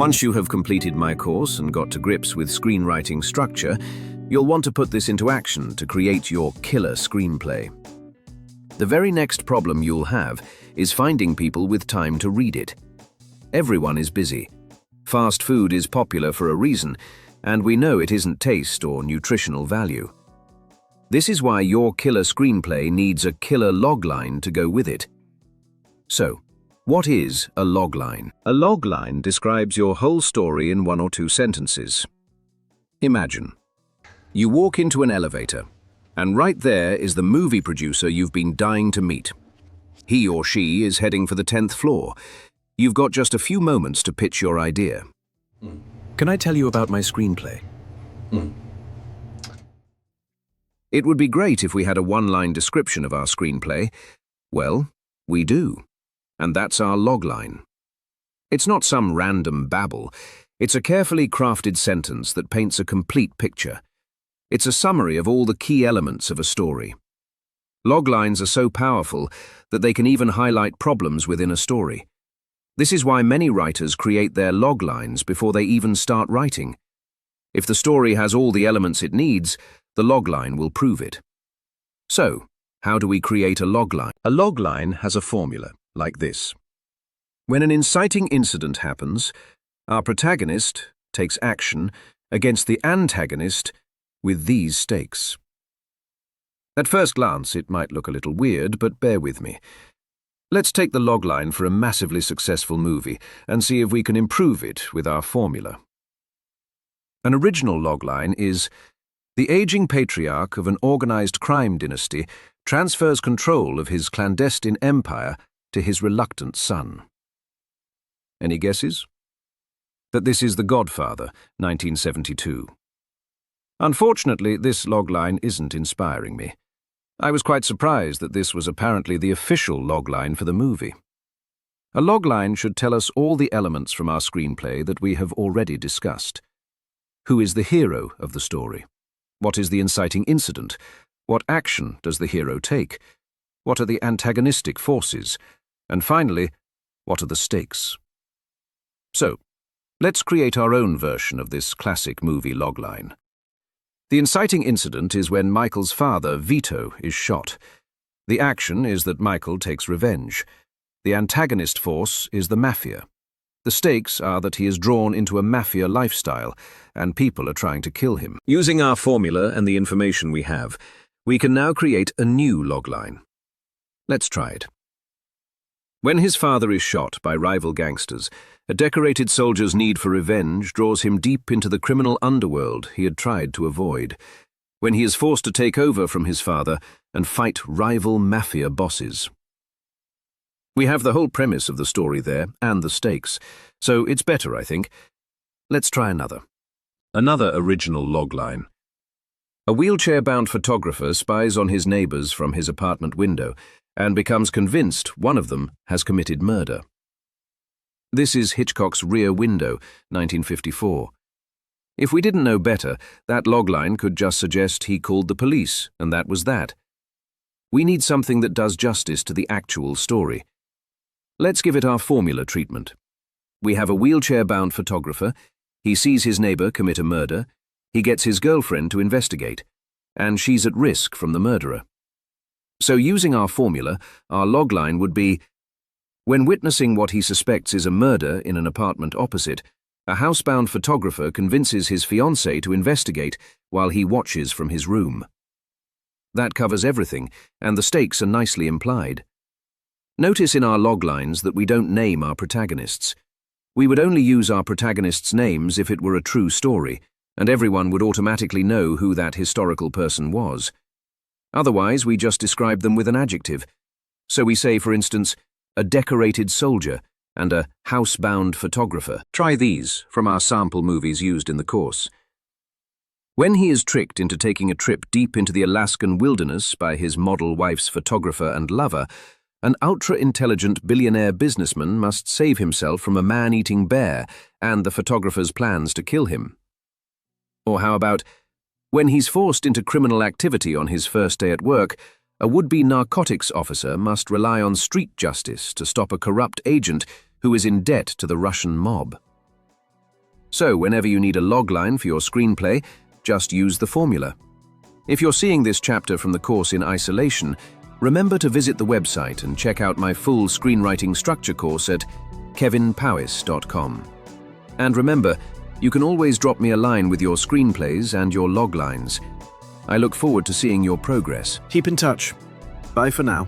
Once you have completed my course and got to grips with screenwriting structure, you'll want to put this into action to create your killer screenplay. The very next problem you'll have is finding people with time to read it. Everyone is busy. Fast food is popular for a reason, and we know it isn't taste or nutritional value. This is why your killer screenplay needs a killer logline to go with it. So, what is a logline? A logline describes your whole story in 1 or 2 sentences. Imagine, you walk into an elevator, and right there is the movie producer you've been dying to meet. He or she is heading for the 10th floor. You've got just a few moments to pitch your idea. Can I tell you about my screenplay? It would be great if we had a one-line description of our screenplay. Well, we do. And that's our logline. It's not some random babble. It's a carefully crafted sentence that paints a complete picture. It's a summary of all the key elements of a story. Loglines are so powerful that they can even highlight problems within a story. This is why many writers create their loglines before they even start writing. If the story has all the elements it needs, the logline will prove it. So, how do we create a logline? A logline has a formula, like this. When an inciting incident happens, our protagonist takes action against the antagonist with these stakes. At first glance, it might look a little weird, but bear with me. Let's take the logline for a massively successful movie and see if we can improve it with our formula. An original logline is, the aging patriarch of an organized crime dynasty transfers control of his clandestine empire to his reluctant son. Any guesses? That this is The Godfather, 1972. Unfortunately, this logline isn't inspiring me. I was quite surprised that this was apparently the official logline for the movie. A logline should tell us all the elements from our screenplay that we have already discussed. Who is the hero of the story? What is the inciting incident? What action does the hero take? What are the antagonistic forces? And finally, what are the stakes? So, let's create our own version of this classic movie logline. The inciting incident is when Michael's father, Vito, is shot. The action is that Michael takes revenge. The antagonist force is the mafia. The stakes are that he is drawn into a mafia lifestyle, and people are trying to kill him. Using our formula and the information we have, we can now create a new logline. Let's try it. When his father is shot by rival gangsters, a decorated soldier's need for revenge draws him deep into the criminal underworld he had tried to avoid, when he is forced to take over from his father and fight rival mafia bosses. We have the whole premise of the story there, and the stakes, so it's better, I think. Let's try another. Another original logline. A wheelchair-bound photographer spies on his neighbors from his apartment window and becomes convinced one of them has committed murder. This is Hitchcock's Rear Window, 1954. If we didn't know better, that logline could just suggest he called the police, and that was that. We need something that does justice to the actual story. Let's give it our formula treatment. We have a wheelchair-bound photographer, he sees his neighbor commit a murder, he gets his girlfriend to investigate, and she's at risk from the murderer. So using our formula, our logline would be, when witnessing what he suspects is a murder in an apartment opposite, a housebound photographer convinces his fiancée to investigate while he watches from his room. That covers everything, and the stakes are nicely implied. Notice in our loglines that we don't name our protagonists. We would only use our protagonists' names if it were a true story, and everyone would automatically know who that historical person was. Otherwise, we just describe them with an adjective. So we say, for instance, a decorated soldier and a housebound photographer. Try these from our sample movies used in the course. When he is tricked into taking a trip deep into the Alaskan wilderness by his model wife's photographer and lover, an ultra-intelligent billionaire businessman must save himself from a man-eating bear and the photographer's plans to kill him. Or how about, when he's forced into criminal activity on his first day at work, a would-be narcotics officer must rely on street justice to stop a corrupt agent who is in debt to the Russian mob. So whenever you need a logline for your screenplay, just use the formula. If you're seeing this chapter from the course in isolation, remember to visit the website and check out my full screenwriting structure course at kevinpowis.com. And remember, you can always drop me a line with your screenplays and your loglines. I look forward to seeing your progress. Keep in touch. Bye for now.